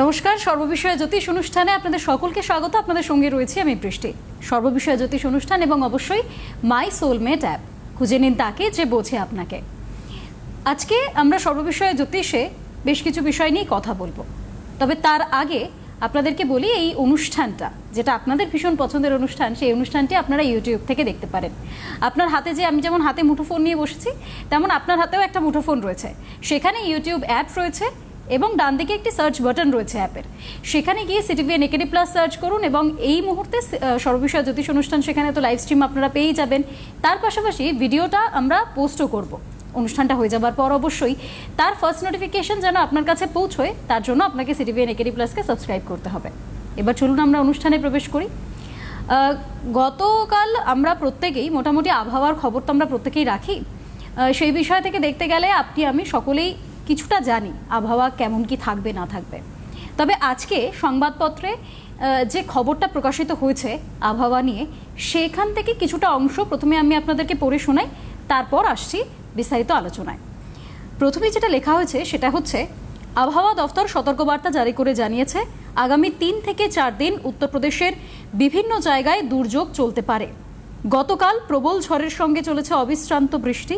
নমস্কার, সর্ববিষয়ে জ্যোতিষ অনুষ্ঠানে আপনাদের সকলকে স্বাগত। আপনাদের সঙ্গে রয়েছি আমি বৃষ্টি। সর্ববিষয়ে জ্যোতিষ অনুষ্ঠান এবং অবশ্যই মাই সোলমেট অ্যাপ, খুঁজে নিন তাকে যে বোঝে আপনাকে। আজকে আমরা সর্ববিষয়ে জ্যোতিষে বেশ কিছু বিষয় নিয়ে কথা বলবো, তবে তার আগে আপনাদেরকে বলি এই অনুষ্ঠানটা যেটা আপনাদের ভীষণ পছন্দের অনুষ্ঠান, সেই অনুষ্ঠানটি আপনারা ইউটিউব থেকে দেখতে পারেন। আপনার হাতে যে আমি যেমন হাতে মুঠোফোন নিয়ে বসেছি, তেমন আপনার হাতেও একটা মুঠোফোন রয়েছে, সেখানে ইউটিউব অ্যাপ রয়েছে এবং ডান দিকে একটি সার্চ বাটন রয়েছে অ্যাপের। সেখানে গিয়ে সিটিভিএন একেডি প্লাস সার্চ করুন এবং এই মুহূর্তে সর্ববিষয় জ্যোতিষ অনুষ্ঠান সেখানে তো লাইভ স্ট্রিম আপনারা পেয়েই যাবেন। তার পাশাপাশি ভিডিওটা আমরা পোস্টও করব অনুষ্ঠানটা হয়ে যাবার পর। অবশ্যই তার ফার্স্ট নোটিফিকেশন যেন আপনার কাছে পৌঁছয়, তার জন্য আপনাকে সিটিভিএন একেডি প্লাসকে সাবস্ক্রাইব করতে হবে। এবার চলুন আমরা অনুষ্ঠানে প্রবেশ করি। গতকাল আমরা প্রত্যেকেই মোটামুটি আবহাওয়ার খবর তো আমরা প্রত্যেকেই রাখি। সেই বিষয় থেকে দেখতে গেলে আপনি আমি সকলেই কিছুটা জানি আবহাওয়া কেমন কি থাকবে না থাকবে। তবে আজকে সংবাদপত্রে যে খবরটা প্রকাশিত হয়েছে আবহাওয়া নিয়ে, সেখান থেকে কিছুটা অংশ প্রথমে আমি আপনাদেরকে পড়ে শোনাই, তারপর আসছি বিস্তারিত আলোচনায়। প্রথমে যেটা লেখা হয়েছে সেটা হচ্ছে, আবহাওয়া দফতর সতর্কবার্তা জারি করে জানিয়েছে আগামী 3 থেকে 4 দিন উত্তরপ্রদেশের বিভিন্ন জায়গায় দুর্যোগ চলতে পারে। গতকাল প্রবল ঝড়ের সঙ্গে চলেছে অবিশ্রান্ত বৃষ্টি।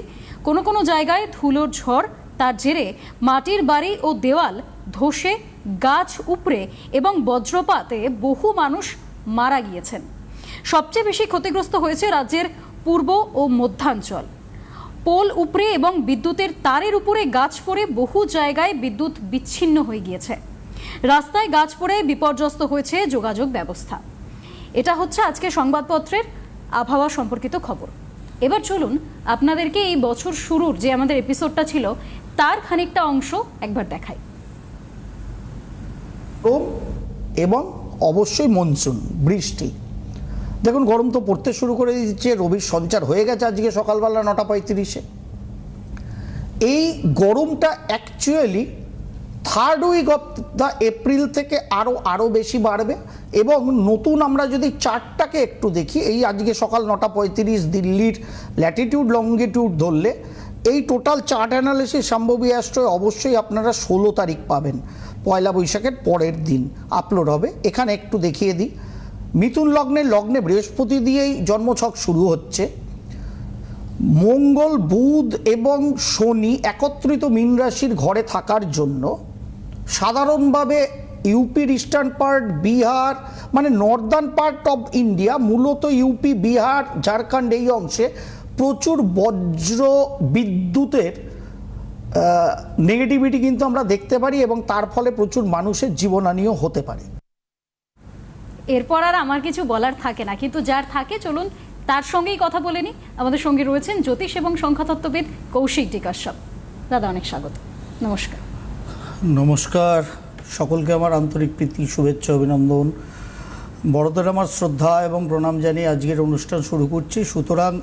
কোনো কোনো জায়গায় ধুলোর ঝড়, তার জেরে মাটির বাড়ি ও দেওয়াল ধসে গাছ উপড়ে এবং বজ্রপাতে বহু মানুষ মারা গিয়েছেন। সবচেয়ে বেশি ক্ষতিগ্রস্ত হয়েছে রাজ্যের পূর্ব ও মধ্যাঞ্চল। পোল উপড়ে এবং বিদ্যুতের তারের উপরে গাছ পড়ে বহু জায়গায় বিদ্যুৎ বিচ্ছিন্ন হয়ে গিয়েছে। রাস্তায় গাছ পড়ে বিপর্যস্ত হয়েছে যোগাযোগ ব্যবস্থা। এটা হচ্ছে আজকে সংবাদপত্রের আবহাওয়া সম্পর্কিত খবর। এবার চলুন আপনাদেরকে এই বছর শুরুর যে আমাদের এপিসোডটা ছিল তার খানিকটা অংশ একবার দেখাই। এবং অবশ্যই মনসুন বৃষ্টি। দেখুন, গরম তো পড়তে শুরু করে দিচ্ছে। রবির সঞ্চার হয়ে গেছে আজকে সকালবেলা 9:35-এ। এই গরমটা actually third week of the April থেকে আরও বেশি বাড়বে। এবং নতুন আমরা যদি চার্টটাকে একটু দেখি, এই আজকে সকাল 9:35 দিল্লির ল্যাটিটিউড লঙ্গিটিউড ধরলে এই টোটাল চার্ট অ্যানালিসিস সম্ভবী অ্যাস্ট্রোয় অবশ্যই আপনারা 16 তারিখ পাবেন, পয়লা বৈশাখের পরের দিন আপলোড হবে। এখানে একটু দেখিয়ে দিই, মিথুন লগ্নে বৃহস্পতি দিয়েই জন্মছক শুরু হচ্ছে। মঙ্গল, বুধ এবং শনি একত্রিত মীন রাশির ঘরে থাকার জন্য সাধারণভাবে ইউপির ইস্টার্ন পার্ট, বিহার মানে নর্দার্ন পার্ট অফ ইন্ডিয়া, মূলত ইউপি, বিহার, ঝাড়খণ্ড এই অংশে প্রচুর বজ্র বিদ্যুতের নেগেটিভিটি কিন্তু আমরা দেখতে পারি এবং তার ফলে প্রচুর মানুষের জীবনহানিও হতে পারে। এরপর আর আমার কিছু বলার থাকে না, কিন্তু যার থাকে চলুন তার সঙ্গেই কথা বলে নিই। আমাদের সঙ্গে রয়েছেন জ্যোতিষ এবং সংখ্যাতত্ত্ববিদ কৌশিক ডিকাশ্যপ। দাদা, অনেক স্বাগত। নমস্কার। নমস্কার, সকলকে আমার আন্তরিক প্রীতি, শুভেচ্ছা, অভিনন্দন। বড়দের আমার শ্রদ্ধা এবং প্রণাম জানিয়ে আজকের অনুষ্ঠান শুরু করছি। সুতরাং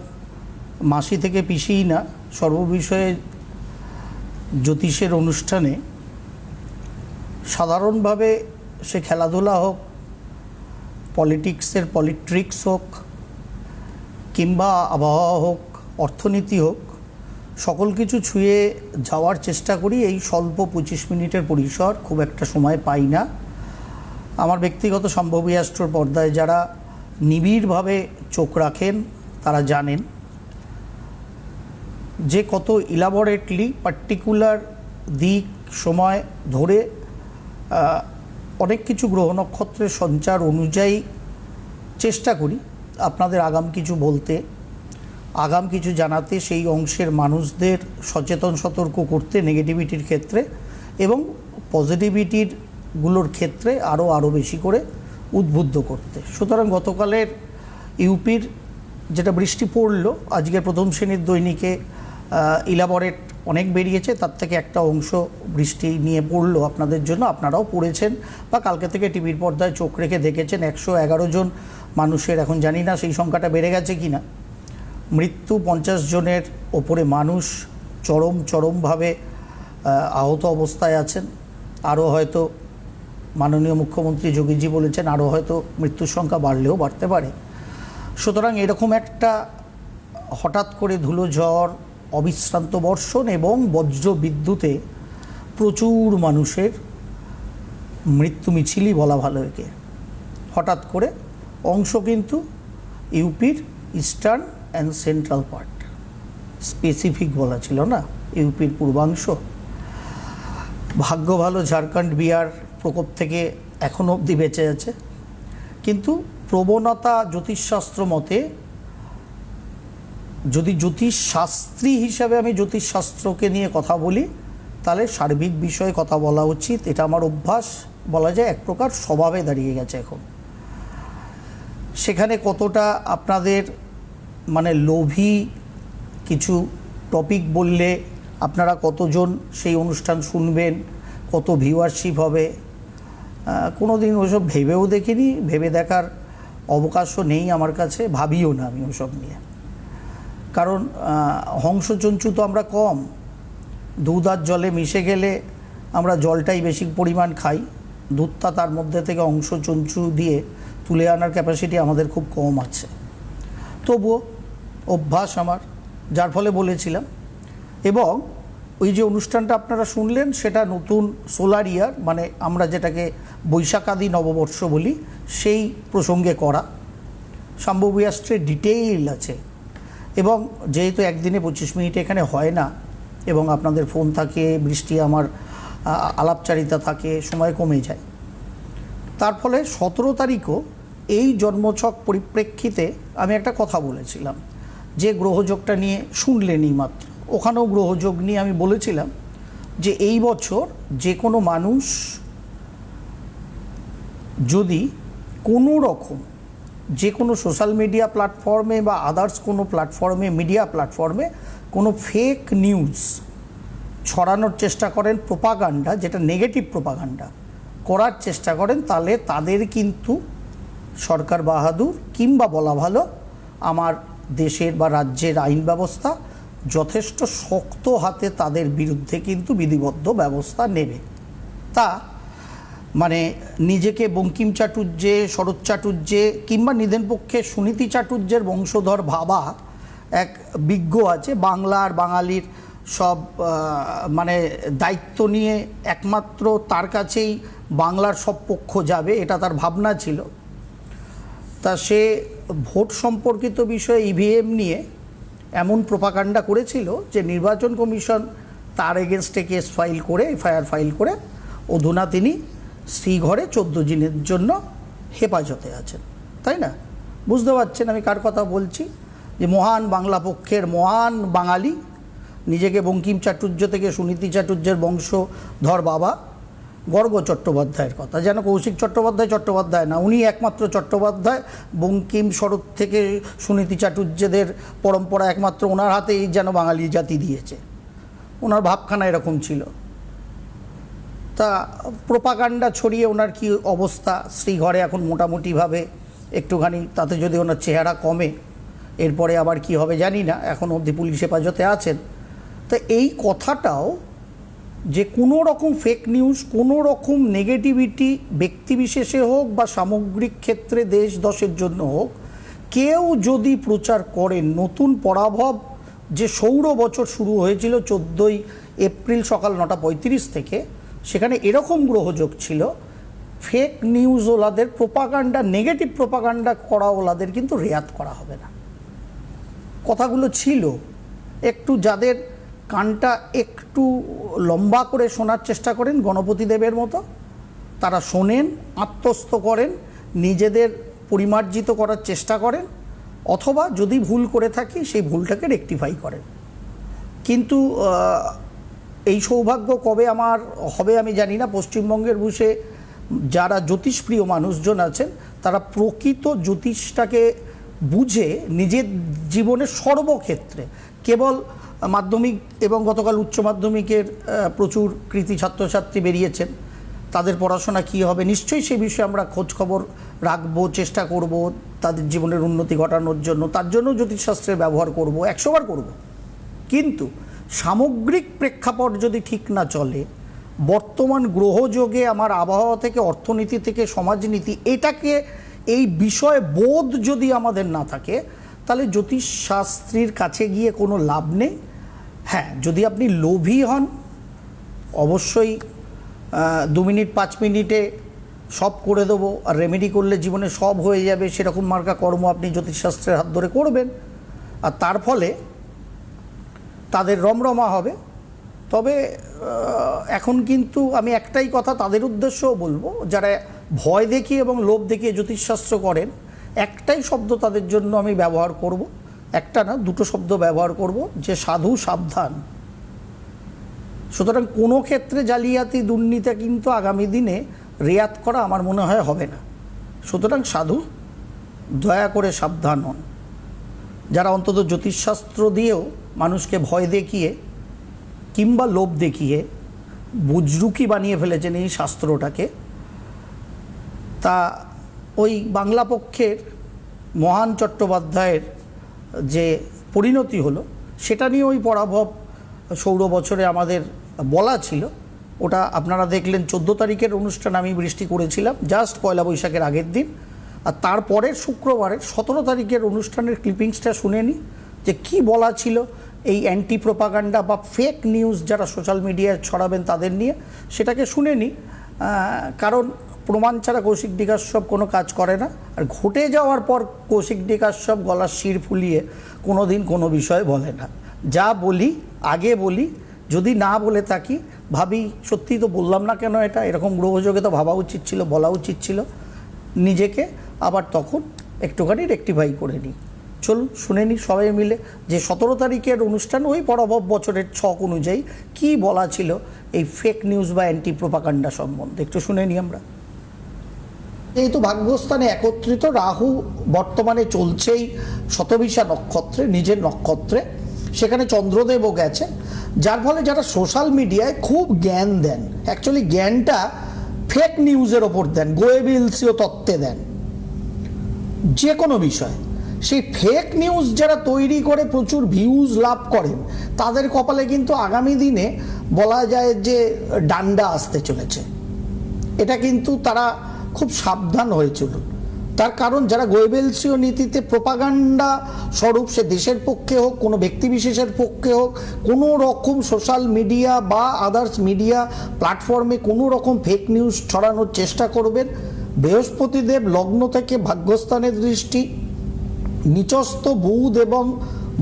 মাসি থেকে পিছিয়েই না, সর্ববিষয়ে জ্যোতিষের অনুষ্ঠানে সাধারণভাবে সে খেলাধুলা হোক, পলিটিক্সের পলিট্রিক্স হোক, কিংবা আবহাওয়া হোক, অর্থনীতি হোক, সকল কিছু ছুঁয়ে যাওয়ার চেষ্টা করি। এই স্বল্প 25 মিনিটের পরিসর, খুব একটা সময় পাই না। আমার ব্যক্তিগত সম্ভবী অ্যাস্ট্রোর পর্দায় যারা নিবিড়ভাবে চোখ রাখেন তারা জানেন যে কত ইলাবোরেটলি পার্টিকুলার দিক সময় ধরে অনেক কিছু গ্রহ নক্ষত্রের সঞ্চার অনুযায়ী চেষ্টা করি আপনাদের আগাম কিছু বলতে, আগাম কিছু জানাতে, সেই অংশের মানুষদের সচেতন সতর্ক করতে নেগেটিভিটির ক্ষেত্রে এবং পজিটিভিটিরগুলোর ক্ষেত্রে আরও বেশি করে উদ্বুদ্ধ করতে। সুতরাং গতকালের ইউপির যেটা বৃষ্টি পড়লো, আজকের প্রথম শ্রেণীর দৈনিকে ইলাবোরেট অনেক বেরিয়েছে, তার থেকে একটা অংশ বৃষ্টি নিয়ে পড়লো আপনাদের জন্য। আপনারাও পড়েছেন বা কালকে থেকে টিভির পর্দায় চোখ রেখে দেখেছেন। 111 জন মানুষের, এখন জানি না সেই সংখ্যাটা বেড়ে গেছে কি না, মৃত্যু। 50 জনের ওপরে মানুষ চরমভাবে আহত অবস্থায় আছেন। আরও হয়তো মাননীয় মুখ্যমন্ত্রী যোগীজি বলেছেন আরও হয়তো মৃত্যুর সংখ্যা বাড়লেও বাড়তে পারে। সুতরাং এরকম একটা হঠাৎ করে ধুলো ঝড়, অবিশ্রান্ত বর্ষণ এবং বজ্র বিদ্যুতে প্রচুর মানুষের মৃত্যু মিছিলই বলা ভালো একে। হঠাৎ করে অংশ কিন্তু ইউপির eastern and central part, specific বলা ছিল না, ইউপির পূর্বাংশ। ভাগ্য ভালো ঝাড়খণ্ড বিহার প্রকোপ থেকে এখনও অবধি বেঁচে আছে। কিন্তু প্রবণতা জ্যোতিষশাস্ত্র মতে, যদি জ্যোতিষশাস্ত্রী হিসাবে আমি জ্যোতিষশাস্ত্রকে নিয়ে কথা বলি, তাহলে সার্বিক বিষয়ে কথা বলা উচিত। এটা আমার অভ্যাস, বলা যায় এক প্রকার স্বভাবে দাঁড়িয়ে গেছে এখন। সেখানে কতটা আপনাদের মানে লোভী কিছু টপিক বললে আপনারা কতজন সেই অনুষ্ঠান শুনবেন, কত ভিউয়ারশিপ হবে, কোনো দিন ওসব ভেবেও দেখিনি, ভেবে দেখার অবকাশও নেই আমার কাছে, ভাবিও না আমি ওসব নিয়ে। কারণ হংসচঞ্চু তো আমরা কম, দুধ আর জলে মিশে গেলে আমরা জলটাই বেশি পরিমাণ খাই, দুধটা তার মধ্যে থেকে হংসচঞ্চু দিয়ে তুলে আনার ক্যাপাসিটি আমাদের খুব কম আছে। তবুও অভ্যাস আমার, যার ফলে বলেছিলাম। এবং ওই যে অনুষ্ঠানটা আপনারা শুনলেন, সেটা নতুন সোলার ইয়ার, মানে আমরা যেটাকে বৈশাখাদি নববর্ষ বলি, সেই প্রসঙ্গে করা। শাম্ভবী ডিটেইল আছে। এবং যেহেতু একদিনে 25 মিনিট এখানে হয় না, এবং আপনাদের ফোন থাকে, বৃষ্টি আমার আলাপচারিতা থাকে, সময় কমে যায়, তার ফলে 17 তারিখও এই জন্মছক পরিপ্রেক্ষিতে আমি একটা কথা বলেছিলাম, যে গ্রহযোগটা নিয়ে শুনলেনই মাত্র, ওখানেও গ্রহযোগ নিয়ে আমি বলেছিলাম যে এই বছর যে কোনো মানুষ যদি কোনো রকম যে কোনো সোশ্যাল মিডিয়া প্ল্যাটফর্মে বা আদার্স কোনো প্ল্যাটফর্মে, মিডিয়া প্ল্যাটফর্মে কোনো ফেক নিউজ ছড়ানোর চেষ্টা করেন, প্রোপাগান্ডা, যেটা নেগেটিভ প্রোপাগান্ডা করার চেষ্টা করেন, তাহলে তাদের কিন্তু সরকার বাহাদুর, কিংবা বলা ভালো আমার দেশের বা রাজ্যের আইন ব্যবস্থা যথেষ্ট শক্ত হাতে তাদের বিরুদ্ধে কিন্তু বিধিবদ্ধ ব্যবস্থা নেবে। তা মানে নিজেকে বঙ্কিম চাটুর্যে, শরৎ চাটুর্যে কিংবা নিদেন পক্ষে সুনীতি চাটুর্যের বংশধর ভাবা এক বিজ্ঞ আছে, বাংলার বাঙালির সব মানে দায়িত্ব নিয়ে একমাত্র তার কাছেই বাংলার সব পক্ষ যাবে, এটা তার ভাবনা ছিল। তা সে ভোট সম্পর্কিত বিষয়ে ইভিএম নিয়ে এমন প্রোপাগান্ডা করেছিল যে নির্বাচন কমিশন তার এগেনস্টে কেস ফাইল করে, এফআইআর ফাইল করে, অধুনা তিনি শ্রীঘরে 14 দিনের জন্য হেফাজতে আছেন। তাই না? বুঝতে পারছেন আমি কার কথা বলছি? যে মহান বাংলা পক্ষের মহান বাঙালি, নিজেকে বঙ্কিম চাটুর্য থেকে সুনীতি চাটুর্যের বংশধর বাবা গর্গ চট্টোপাধ্যায়ের কথা, যেন কৌশিক চট্টোপাধ্যায় না, উনি একমাত্র চট্টোপাধ্যায়, বঙ্কিম শরৎ থেকে সুনীতি চাটুর্যদের পরম্পরা একমাত্র ওনার হাতেই যেন বাঙালি জাতি দিয়েছে। ওনার ভাবখানা এরকম ছিল। তা প্রোপাগান্ডা ছড়িয়ে ওনার কি অবস্থা, শ্রীঘরে এখন মোটামুটিভাবে একটুখানি, তাতে যদি ওনার চেহারা কমে, এরপরে আবার কি হবে জানি না, এখন অবধি পুলিশ হেফাজতে আছেন। তা এই কথাটাও যে কোনো রকম ফেক নিউজ, কোনো রকম নেগেটিভিটি ব্যক্তিবিশেষে হোক বা সামগ্রিক ক্ষেত্রে দেশ দশের জন্য হোক, কেউ যদি প্রচার করেন, নতুন পরাভব যে সৌর বছর শুরু হয়েছিল 14ই এপ্রিল সকাল 9:35 থেকে, সেখানে এরকম গ্রহযোগ ছিল, ফেক নিউজ ওলাদের, প্রোপাগান্ডা, নেগেটিভ প্রোপাগান্ডা করা ওলাদের কিন্তু রেয়াত করা হবে না। কথাগুলো ছিল একটু, যাদের কানটা একটু লম্বা করে শোনার চেষ্টা করেন গণপতি দেবের মতো, তারা শোনেন, আত্মস্থ করেন, নিজেদের পরিমার্জিত করার চেষ্টা করেন, অথবা যদি ভুল করে থাকি সেই ভুলটাকে রেকটিফাই করেন। কিন্তু এই সৌভাগ্য কবে আমার হবে আমি জানি না। পশ্চিমবঙ্গের বুঝে যারা জ্যোতিষপ্রিয় মানুষজন আছেন, তারা প্রকৃত জ্যোতিষটাকে বুঝে নিজের জীবনের সর্বক্ষেত্রে, কেবল মাধ্যমিক এবং গতকাল উচ্চ মাধ্যমিকের প্রচুর কৃতি ছাত্রছাত্রী বেরিয়েছেন, তাদের পড়াশোনা কী হবে নিশ্চয়ই সে বিষয়ে আমরা খোঁজ খবর রাখবো, চেষ্টা করব তাদের জীবনের উন্নতি ঘটানোর জন্য, তার জন্য জ্যোতিষশাস্ত্রের ব্যবহার করব, 100 বার করব। কিন্তু সামগ্রিক প্রেক্ষাপট যদি ঠিক না চলে, বর্তমান গ্রহযোগে আমার আবহাওয়া থেকে, অর্থনীতি থেকে, সমাজনীতি, এটাকে এই বিষয় বোধ যদি আমাদের না থাকে, তাহলে জ্যোতিষশাস্ত্রীর কাছে গিয়ে কোনো লাভ নেই। হ্যাঁ, যদি আপনি লোভী হন, অবশ্যই 2 মিনিট 5 মিনিটে সব করে দেবো আর রেমেডি করলে জীবনে সব হয়ে যাবে সেরকম মার্কা কর্ম আপনি জ্যোতিষশাস্ত্রের হাত ধরে করবেন, আর তার ফলে তাদের রমরমা হবে। তবে এখন কিন্তু আমি একটাই কথা তাদের উদ্দেশ্যও বলবো, যারা ভয় দেখিয়ে এবং লোভ দেখিয়ে জ্যোতিষশাস্ত্র করেন, একটাই শব্দ তাদের জন্য আমি ব্যবহার করব, একটা না 2টো শব্দ ব্যবহার করব, যে সাধু সাবধান। সুতরাং কোনো ক্ষেত্রে জালিয়াতি দুর্নীতি কিন্তু আগামী দিনে রেয়াত করা আমার মনে হয় হবে না। সুতরাং সাধু দয়া করে সাবধান হন। যারা অন্তত জ্যোতিষশাস্ত্র দিয়েও মানুষকে ভয় দেখিয়ে কিংবা লোভ দেখিয়ে বুজরুকি বানিয়ে ফেলেছেন এই শাস্ত্রটাকে, তা ওই বাংলা পক্ষের মহান চট্টোপাধ্যায়ের যে পরিণতি হলো সেটা নিয়ে ওই পরাভব 16 বছরে আমাদের বলা ছিল। ওটা আপনারা দেখলেন 14 তারিখের অনুষ্ঠান আমি বৃষ্টি করেছিলাম জাস্ট পয়লা বৈশাখের আগের দিন, আর তারপরের শুক্রবারের 17 তারিখের অনুষ্ঠানের ক্লিপিংসটা শুনে নিই যে কী বলা ছিল এই অ্যান্টি প্রোপাগান্ডা বা ফেক নিউজ যারা সোশ্যাল মিডিয়ায় ছড়াবেন তাদের নিয়ে, সেটাকে শুনে নিই। কারণ প্রমাণ ছাড়া কৌশিক ডিকাশ্যপ কোনো কাজ করে না, আর ঘটে যাওয়ার পর কৌশিক ডিকাশ্যপ গলার শির ফুলিয়ে কোনো দিন কোনো বিষয়ে বলে না। যা বলি আগে বলি, যদি না বলে থাকি ভাবি সত্যিই তো বললাম না কেন, এটা এরকম গ্রহযোগে তো ভাবা উচিত ছিল, বলা উচিত ছিল নিজেকে, আবার তখন একটুখানি রেকটিফাই করে নিই। চলুন শুনে নিই সবাই মিলে যে 17 তারিখের অনুষ্ঠান ওই পরাভব বছরের ছক অনুযায়ী কি বলা ছিল এই ফেক নিউজ বা অ্যান্টি প্রোপাগান্ডা সম্বন্ধে, একটু শুনে নিই আমরা। যেহেতু ভাগ্যস্থানে একত্রিত রাহু বর্তমানে চলছেই শতবিশা নক্ষত্রে, নিজের নক্ষত্রে, সেখানে চন্দ্রদেবও গেছে, যার ফলে যারা সোশ্যাল মিডিয়ায় খুব জ্ঞান দেন, অ্যাকচুয়ালি জ্ঞানটা ফেক নিউজের ওপর দেন, গোয়েবিলসীয় তত্ত্বে দেন যে কোনো বিষয়, সেই ফেক নিউজ যারা তৈরি করে প্রচুর ভিউজ লাভ করেন তাদের কপালে কিন্তু আগামী দিনে বলা যায় যে ডান্ডা আসতে চলেছে। এটা কিন্তু তারা খুব সাবধান হয়ে চলুন। তার কারণ যারা গোয়েবেলসীয় নীতিতে প্রোপাগান্ডা স্বরূপ, সে দেশের পক্ষে হোক, কোনো ব্যক্তিবিশেষের পক্ষে হোক, কোনো রকম সোশ্যাল মিডিয়া বা আদার্স মিডিয়া প্ল্যাটফর্মে কোনো রকম ফেক নিউজ ছড়ানোর চেষ্টা করবেন, বৃহস্পতিদেব লগ্ন থেকে ভাগ্যস্থানের দৃষ্টি, নিচস্থ বুধ এবং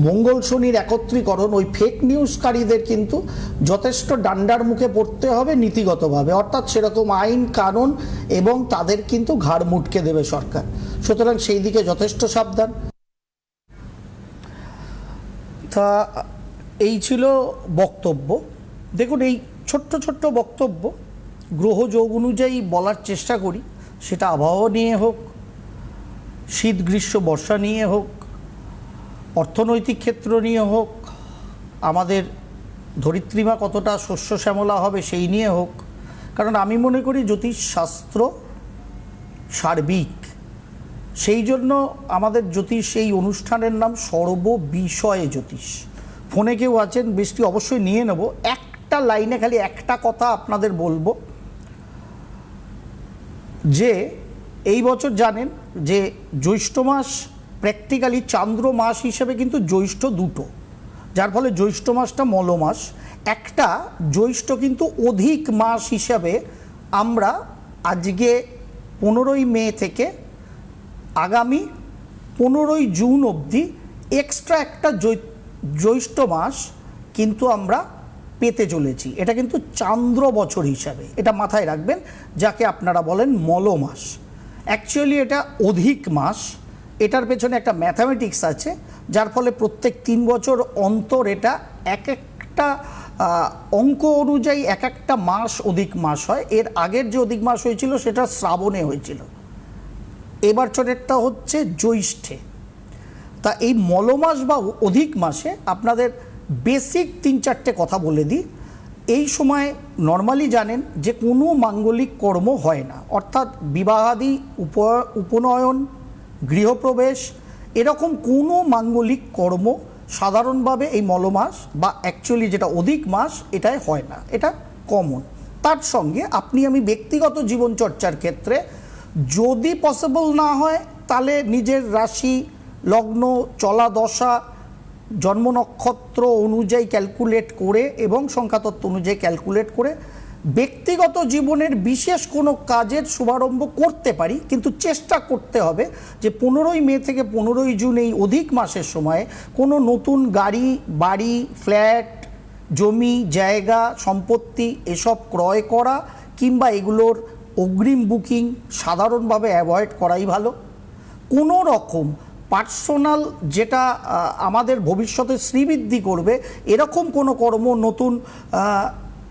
মঙ্গল শনির একত্রীকরণ, ওই ফেক নিউজকারীদের কিন্তু যথেষ্ট ডান্ডার মুখে পড়তে হবে নীতিগতভাবে, অর্থাৎ সেরকম আইন কানুন এবং তাদের কিন্তু ঘাড় মুটকে দেবে সরকার। সুতরাং সেই দিকে যথেষ্ট সাবধান। তা এই ছিল বক্তব্য। দেখুন এই ছোট্ট ছোট্ট বক্তব্য গ্রহযোগ অনুযায়ী বলার চেষ্টা করি, সেটা আবহাওয়া নিয়ে হোক, শীত গ্রীষ্ম বর্ষা নিয়ে হোক, অর্থনৈতিক ক্ষেত্র নিয়ে হোক, আমাদের ধরিত্রীমা কতটা শস্য শ্যামলা হবে সেই নিয়ে হোক। কারণ আমি মনে করি জ্যোতিষশাস্ত্র সার্বিক, সেই জন্য আমাদের জ্যোতিষ এই অনুষ্ঠানের নাম সর্ববিষয়ে জ্যোতিষ। ফোনে কেউ আছেন বৃষ্টি অবশ্যই নিয়ে নেব, একটা লাইনে খালি একটা কথা আপনাদের বলবো যে এই বছর জানেন যে জ্যৈষ্ঠ মাস প্র্যাকটিক্যালি চান্দ্র মাস হিসেবে কিন্তু জ্যৈষ্ঠ দুটো, যার ফলে জ্যৈষ্ঠ মাসটা মল মাস, একটা জ্যৈষ্ঠ কিন্তু অধিক মাস হিসাবে আমরা আজকে 15ই মে থেকে আগামী 15ই জুন অবধি এক্সট্রা একটা জ্যৈষ্ঠ মাস কিন্তু আমরা পেতে চলেছি। এটা কিন্তু চান্দ্র বছর হিসাবে, এটা মাথায় রাখবেন, যাকে আপনারা বলেন মল মাস। অ্যাকচুয়ালি এটা অধিক মাস, এটার পেছনে একটা ম্যাথামেটিক্স আছে, যার ফলে প্রত্যেক 3 বছর অন্তর এটা এক একটা অঙ্ক অনুযায়ী এক একটা মাস অধিক মাস হয়। এর আগের যে অধিক মাস হয়েছিল সেটা শ্রাবণে হয়েছিল, এবার চোরেরটা হচ্ছে জ্যৈষ্ঠে। তা এই মলমাস বা অধিক মাসে আপনাদের বেসিক 3-4টে কথা বলে দিই। এই সময় নর্মালি জানেন যে কোনো মাঙ্গলিক কর্ম হয় না, অর্থাৎ বিবাহাদি, উপনয়ন, গৃহপ্রবেশ, এরকম কোনো মাঙ্গলিক কর্ম সাধারণভাবে এই মলমাস বা অ্যাকচুয়ালি যেটা অধিক মাস এটাই হয় না, এটা কমন। তার সঙ্গে আপনি আমি ব্যক্তিগত জীবনচর্চার ক্ষেত্রে যদি পসিবল না হয় তাহলে নিজের রাশি লগ্ন চলা দশা জন্ম নক্ষত্র অনুযায়ী ক্যালকুলেট করে এবং সংখ্যাতত্ত্ব অনুযায়ী ক্যালকুলেট করে ব্যক্তিগত জীবনের বিশেষ কোনো কাজের শুভারম্ভ করতে পারি, কিন্তু চেষ্টা করতে হবে যে 15ই মে থেকে 15ই জুন এই অধিক মাসের সময়ে কোনো নতুন গাড়ি, বাড়ি, ফ্ল্যাট, জমি, জায়গা, সম্পত্তি এসব ক্রয় করা কিংবা এগুলোর অগ্রিম বুকিং সাধারণভাবে অ্যাভয়েড করাই ভালো। কোনো রকম পার্সোনাল যেটা আমাদের ভবিষ্যতে শ্রীবৃদ্ধি করবে এরকম কোনো কর্ম, নতুন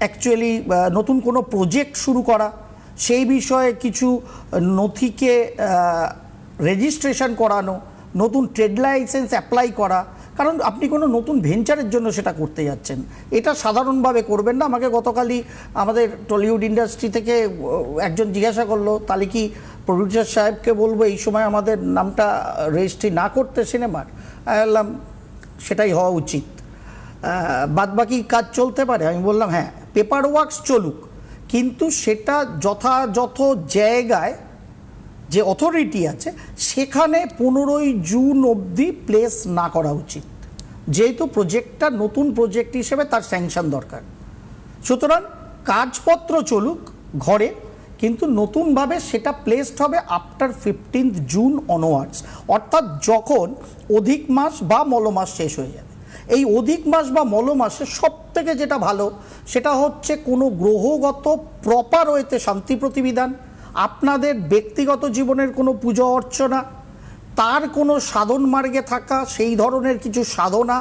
অ্যাকচুয়ালি নতুন কোনো প্রজেক্ট শুরু করা, সেই বিষয়ে কিছু নথিকে রেজিস্ট্রেশন করানো, নতুন ট্রেড লাইসেন্স অ্যাপ্লাই করা, কারণ আপনি কোনো নতুন ভেঞ্চারের জন্য সেটা করতে যাচ্ছেন, এটা সাধারণভাবে করবেন না। আমাকে গতকালই আমাদের টলিউড ইন্ডাস্ট্রি থেকে একজন জিজ্ঞাসা করলো, তাহলে কি প্রডিউসার সাহেবকে বলবো এই সময় আমাদের নামটা রেজিস্ট্রি না করতে সিনেমার? বললাম সেটাই হওয়া উচিত, বাদবাকি কাজ চলতে পারে। আমি বললাম হ্যাঁ, পেপার ওয়ার্কস চলুক, কিন্তু সেটা যথাযথ জায়গায় যে অথরিটি আছে সেখানে 15ই জুন অবধি প্লেস না করা উচিত, যেহেতু প্রজেক্টটা নতুন প্রজেক্ট হিসেবে তার স্যাংশন দরকার। সুতরাং কাজপত্র চলুক ঘরে, কিন্তু নতুনভাবে সেটা প্লেসড হবে আফটার 15th জুন অনওয়ার্ডস, অর্থাৎ যখন অধিক মাস বা মলমাস শেষ হয়ে যাবে। এই অধিক মাস বা মলমাসে সব থেকে যেটা ভালো সেটা হচ্ছে কোনো গ্রহগত প্রপার ওয়েতে শান্তি প্রতিবিধান, আপনাদের ব্যক্তিগত জীবনের কোনো পুজো অর্চনা, তার কোনো সাধন মার্গে থাকা সেই ধরনের কিছু সাধনা,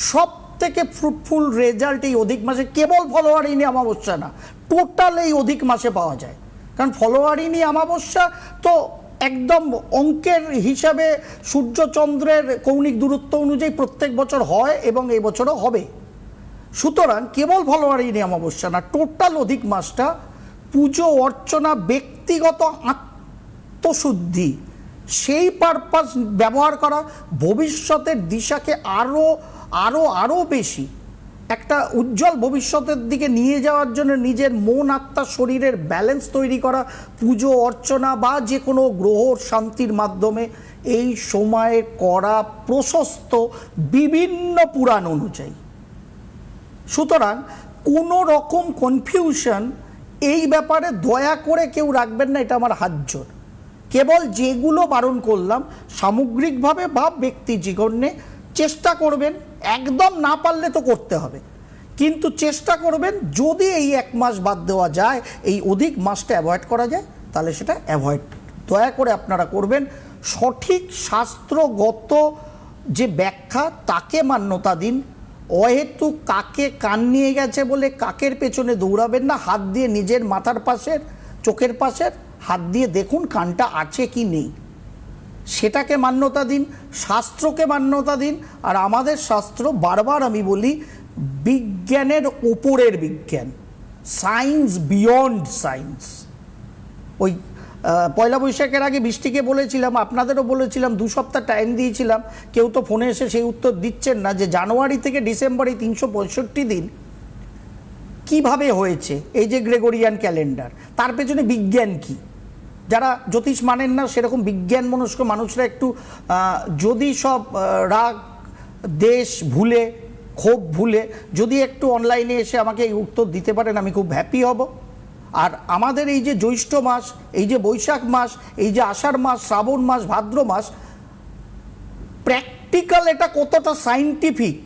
সব থেকে ফ্রুটফুল রেজাল্ট এই অধিক মাসে কেবল ফলোয়ারিনী অমাবস্যা না, টোটাল এই অধিক মাসে পাওয়া যায়। কারণ ফলোয়ারিনী অমাবস্যা তো একদম অঙ্কের হিসাবে সূর্যচন্দ্রের কৌণিক দূরত্ব অনুযায়ী প্রত্যেক বছর হয় এবং এই বছরও হবে। সুতরাং কেবল ফলোয়ারিনী অমাবস্যা না, টোটাল অধিক মাসটা পুজো অর্চনা, ব্যক্তিগত আত্মশুদ্ধি, সেই পারপাস ব্যবহার করা, ভবিষ্যতের দিশাকে আরও আরও আরও বেশি একটা উজ্জ্বল ভবিষ্যতের দিকে নিয়ে যাওয়ার জন্য নিজের মন, আত্মা, শরীরের ব্যালেন্স তৈরি করা, পুজো অর্চনা বা যে কোনো গ্রহ শান্তির মাধ্যমে এই সময়ে করা প্রশস্ত বিভিন্ন পুরাণ অনুযায়ী। সুতরাং কোনো রকম কনফিউশন এই ব্যাপারে দয়া করে কেউ রাখবেন না, এটা আমার হাত জোর। কেবল যেগুলো বারণ করলাম সামগ্রিকভাবে বা ব্যক্তি জীবনে চেষ্টা করবেন, একদম না পারলে তো করতে হবে, কিন্তু চেষ্টা করবেন যদি এই এক মাস বাদ দেওয়া যায়, এই অধিক মাসটা অ্যাভয়েড করা যায়, তাহলে সেটা অ্যাভয়েড দয়া করে আপনারা করবেন। সঠিক শাস্ত্রগত যে ব্যাখ্যা তাকে মান্যতা দিন। অহেতুক কাকে কান নিয়ে গেছে বলে কাকের পেছনে দৌড়াবেন না। হাত দিয়ে নিজের মাথার পাশের, চোখের পাশের হাত দিয়ে দেখুন কানটা আছে কি নেই, সেটাকে মান্যতা দিন, শাস্ত্রকে মান্যতা দিন। আর আমাদের শাস্ত্র, বারবার আমি বলি, বিজ্ঞানের ওপরের বিজ্ঞান, সায়েন্স বিয়ন্ড সায়েন্স। ওই পয়লা বৈশাখের আগে বৃষ্টিকে বলেছিলাম, আপনাদেরও বলেছিলাম, 2 সপ্তাহ টাইম দিয়েছিলাম, কেউ তো ফোনে এসে সেই উত্তর দিচ্ছেন না যে জানুয়ারি থেকে ডিসেম্বরে 365 দিন কিভাবে হয়েছে, এই যে গ্রেগরিয়ান ক্যালেন্ডার, তার পেছনে বিজ্ঞান কি। যারা জ্যোতিষ মানেন না সেরকম বিজ্ঞান মনস্ক মানুষরা একটু যদি সব রাগ দেশ ভুলে, ক্ষোভ ভুলে যদি একটু অনলাইনে এসে আমাকে এই উত্তর দিতে পারেন, আমি খুব হ্যাপি হব। আর আমাদের এই যে জ্যৈষ্ঠ মাস, এই যে বৈশাখ মাস, এই যে আষাঢ় মাস, শ্রাবণ মাস, ভাদ্র মাস, প্র্যাকটিক্যাল এটা কতটা সাইন্টিফিক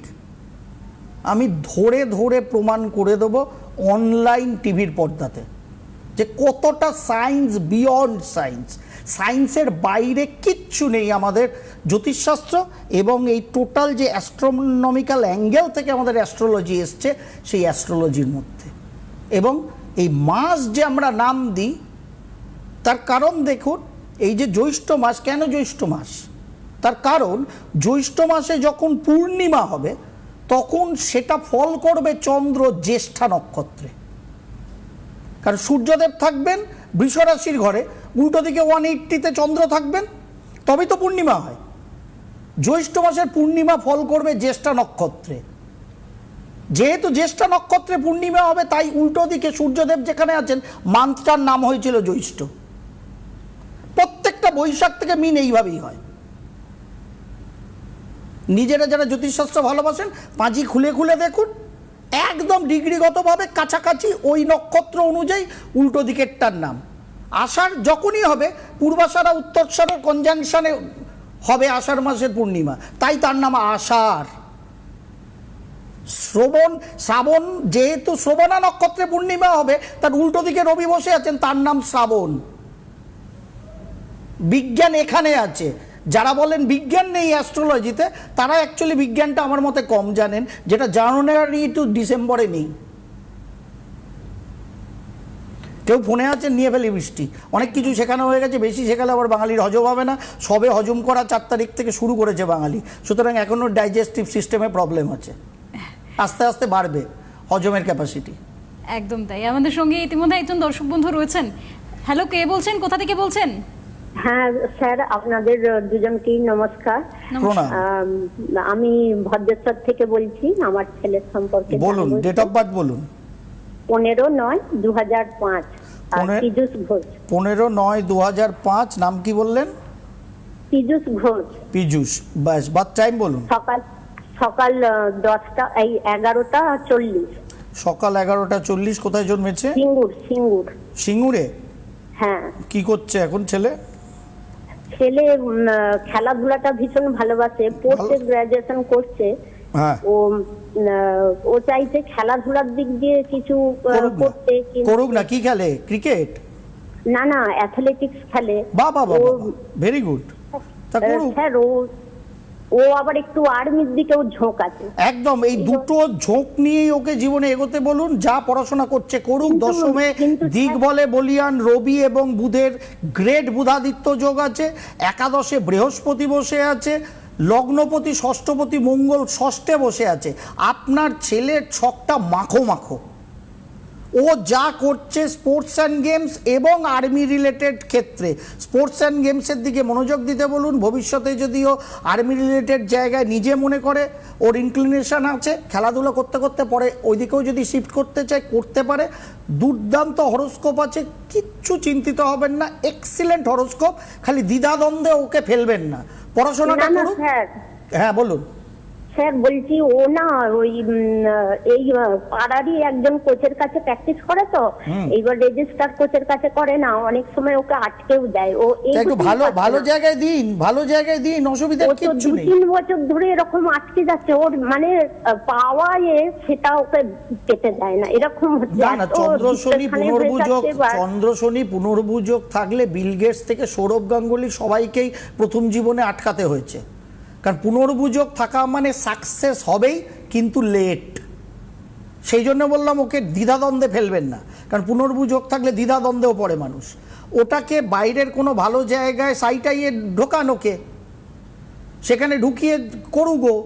আমি ধরে ধরে প্রমাণ করে দেবো অনলাইন টিভির পর্দাতে, যে কতটা সায়েন্স বিয়ন্ড সায়েন্স। সায়েন্সের বাইরে কিচ্ছু নেই আমাদের জ্যোতিষশাস্ত্র, এবং এই টোটাল যে অ্যাস্ট্রোনমিক্যাল অ্যাঙ্গেল থেকে আমাদের অ্যাস্ট্রোলজি এসছে, সেই অ্যাস্ট্রোলজির মধ্যে। এবং এই মাস যে আমরা নাম দিই তার কারণ দেখুন, এই যে জ্যৈষ্ঠ মাস, কেন জ্যৈষ্ঠ মাস? তার কারণ জ্যৈষ্ঠ মাসে যখন পূর্ণিমা হবে তখন সেটা ফল করবে চন্দ্র জ্যেষ্ঠা নক্ষত্রে। কারণ সূর্যদেব থাকবেন বৃষ রাশির ঘরে, উল্টো দিকে 180-তে চন্দ্র থাকবেন, তবেই তো পূর্ণিমা হয়। জ্যৈষ্ঠ মাসের পূর্ণিমা ফল করবে জ্যেষ্ঠা নক্ষত্রে। যেহেতু জ্যেষ্ঠা নক্ষত্রে পূর্ণিমা হবে, তাই উল্টো দিকে সূর্যদেব যেখানে আছেন, মান্থটার নাম হয়েছিল জ্যৈষ্ঠ। প্রত্যেকটা বৈশাখ থেকে মিন এইভাবেই হয়। নিজেরা যারা জ্যোতিষশাস্ত্র ভালোবাসেন পাঁজি খুলে খুলে দেখুন, একদম ডিগ্রিগতভাবে কাছাকাছি ওই নক্ষত্র অনুযায়ী উল্টো দিকেরটার নাম। আষাঢ় যখনই হবে পূর্বাষাঢ়া উত্তরষাঢ়ার কনজাংশনে হবে আষাঢ় মাসের পূর্ণিমা, তাই তার নাম আষাঢ়। শ্রাবণ যেহেতু শ্রবণা নক্ষত্রে পূর্ণিমা হবে, তার উল্টো দিকে রবি বসে আছেন, তার নাম শ্রাবণ। বিজ্ঞান এখানে আছে। যারা বলেন বিজ্ঞান নেই অ্যাস্ট্রোলজিতে, তারা অ্যাকচুয়ালি বিজ্ঞানটা আমার মতে কম জানেন, যেটা জানুয়ারি টু ডিসেম্বরে নেই। কেউ ফোনে আছেন, নিয়ে ফেলি বৃষ্টি, অনেক কিছু শেখানো হয়ে গেছে, বেশি শেখালে আবার বাঙালির হজম হবে না। সবে হজম করা 4 তারিখ থেকে শুরু করেছে বাঙালি, সুতরাং এখনও ডাইজেস্টিভ সিস্টেমে প্রবলেম আছে, আস্তে আস্তে বাড়বে হজমের ক্যাপাসিটি। একদম তাই। আমাদের সঙ্গে ইতিমধ্যে একজন দর্শক বন্ধু রয়েছেন। হ্যালো, কে বলছেন, কোথা থেকে বলছেন? হ্যাঁ স্যার, আপনাদের দুজনকেই নমস্কার। প্রণাম। আমি ভদ্রেশ্বর থেকে বলছি, আমার ছেলের সম্পর্কে বলুন, ডেট অফ বার্থ বলুন। 15/9/2005। পীযুষ ঘোষ। 15/9/2005। নাম কি বললেন? পীযুষ ঘোষ। পীযুষ। ব্যাস, বার্থ টাইম বলুন। সকাল 11:40। সকাল 11:40। কোথায় জন্মেছে? সিঙ্গুর। সিঙ্গুরে? হ্যাঁ। কি করছে এখন ছেলে? খেলাধুলাটা ভীষণ ভালোবাসে, পোস্ট গ্রাজুয়েশন করছে। হ্যাঁ, ও চাইছে খেলাধুলার দিক দিয়ে কিছু করতে। করুক না। কি খেলে? ক্রিকেট? না, অ্যাথলেটিক্স খেলে। বাহ, ভেরি গুড। তা করুক। স্যার, ও আবার একটু আর্মির দিকেও ঝোঁক আছে। একদম, এই দুটো ঝোঁক নিয়েই ওকে জীবনে এগোতে বলুন। যা পড়াশোনা করছে করুক। দশমে দিক বলে বলিয়ান রবি এবং বুধের গ্রেট বুধাদিত্য যোগ আছে। একাদশে বৃহস্পতি বসে আছে। লগ্নপতি ষষ্ঠপতি মঙ্গল ষষ্ঠে বসে আছে। আপনার ছেলের ছকটা মাখো মাখো। ও যা করছে স্পোর্টস অ্যান্ড গেমস এবং আর্মি রিলেটেড ক্ষেত্রে, স্পোর্টস অ্যান্ড গেমসের দিকে মনোযোগ দিতে বলুন। ভবিষ্যতে যদি ও আর্মি রিলেটেড জায়গায় নিজে মনে করে ওর ইনক্লিনেশন আছে, খেলাধুলা করতে করতে পরে ওই দিকেও যদি শিফট করতে চায় করতে পারে। দুর্দান্ত হরোস্কোপ আছে, কিচ্ছু চিন্তিত হবেন না। এক্সিলেন্ট হরোস্কোপ, খালি দ্বিধাদ্বন্দ্বে ওকে ফেলবেন না। পড়াশোনাটা করুন। হ্যাঁ বলুন। স্যার বলছি, ও না ওই এই পাড়ারই একজন কোচের কাছে প্র্যাকটিস করে, তো এইবার রেজিস্টার কোচের কাছে করে না, অনেক সময় ওকে আটকেও দেয়। ও একটু ভালো জায়গায় দিন, অসুবিধা কিচ্ছু নেই। 2-3 বছর ধরে এরকম আটকে যাচ্ছে, ওর মানে পাওয়ায় সেটা ওকে পেতে দেয় না, এরকম হচ্ছে। না, চন্দ্র শনি পুনর্বুযোগ থাকলে বিল গেটস থেকে সৌরভ গাঙ্গুলি সবাইকেই প্রথম জীবনে আটকাতে হয়েছে। কারণ পুনর্বুযোগ থাকা মানে সাকসেস হবেই, কিন্তু লেট। সেই জন্য বললাম ওকে দ্বিধাদ্বন্দ্বে ফেলবেন না, কারণ পুনর্বুযোগ থাকলে দ্বিধাদ্বন্দ্বেও পড়ে মানুষ। ওটাকে বাইরের কোনো ভালো জায়গায় সাইটাইয়ে ঢোকানোকে, সেখানে ঢুকিয়ে করুকও,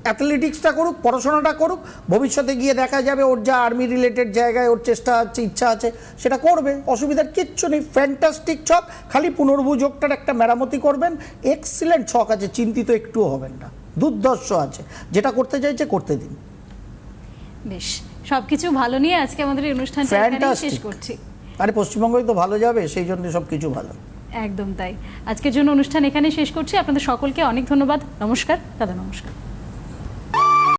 অ্যাথলেটিক্সটা করুক, পড়াশোনাটা করুক। ভবিষ্যতে গিয়ে দেখা যাবে ওর যা আর্মি রিলেটেড জায়গায় ওর চেষ্টা আছে, ইচ্ছা আছে, সেটা করবে। অসুবিধার কিচ্ছু নেই। ফ্যান্টাস্টিক ছক, খালি পুনর্বুযোগটার একটা মেরামতি করবেন। এক্সিলেন্ট ছক আছে, চিন্তিত একটুও হবেন না। দুর্ধর্ষ আছে, যেটা করতে চাইছে করতে দিন। বেশ, সবকিছু ভালো নিয়ে আজকে আমাদের এই অনুষ্ঠানটা এখানেই শেষ করছি। আরে পশ্চিমবঙ্গই তো ভালো যাবে, সেই জন্য সবকিছু ভালো। একদম তাই। আজকের জন্য অনুষ্ঠান এখানে শেষ করছি। আপনাদের সকলকে অনেক ধন্যবাদ। নমস্কার দাদা। নমস্কার।